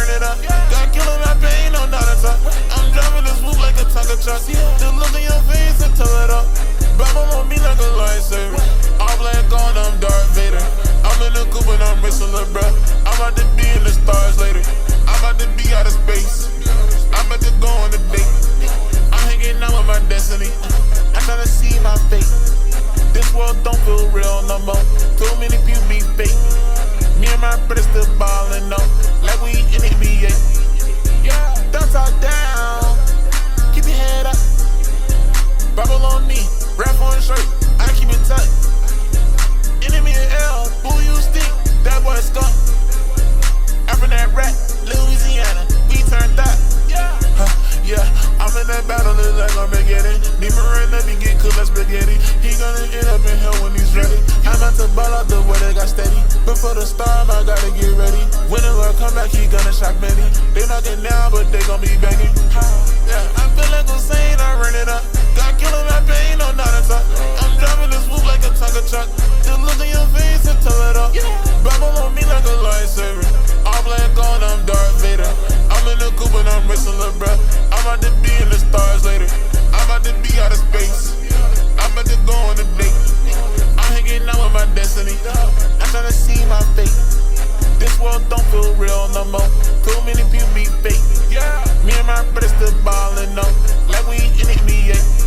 run it up. Got killing my pain, no not a talk. I'm driving this move like a Tonka truck. The look in your face and tell it up. Bible on me like a lightsaber. All black on, I'm Darth Vader. I'm in the coupe and I'm racing, little bruh. I'm about to be in the stars later. I'm about to be out of space. I'm about to go on a date. I'm hanging out with my destiny. I'm trying to see my fate. This world don't feel real no more. Too many people be fake. Me and my brothers still ballin' up like we in the NBA. Yeah, don't talk down. Keep your head up. Bible on me, rap on shirt. I keep it tight. Enemy in L, who you stick? That boy skunk. I'm from that rat, Louisiana. We turned that. Yeah, I'm in that battle, it's like I'm beginning. Need me right now, get cool like spaghetti. He gonna end up in hell when he's ready. I'm out to ball out the way they got steady. Before the storm, I gotta get ready. When the Lord come back, he gonna shock many. They knocking down, but they gon' be banging. Yeah, I feel like Hussein, I run it up. Got killing my pain, no not a talk. I'm driving this move like a Tonka truck. Just look in your face and tell it up. Bible on me like a lightsaber. All black on, I'm Darth Vader. I'm in the coupe and I'm racing, little bruh. I'm about to be in the stars later. I'm about to be out of space. I'm about to go on a date. I'm hanging out with my destiny. I'm trying to see my fate. This world don't feel real no more. Too many people be fake. Me and my brothers still ballin' up like we in the NBA.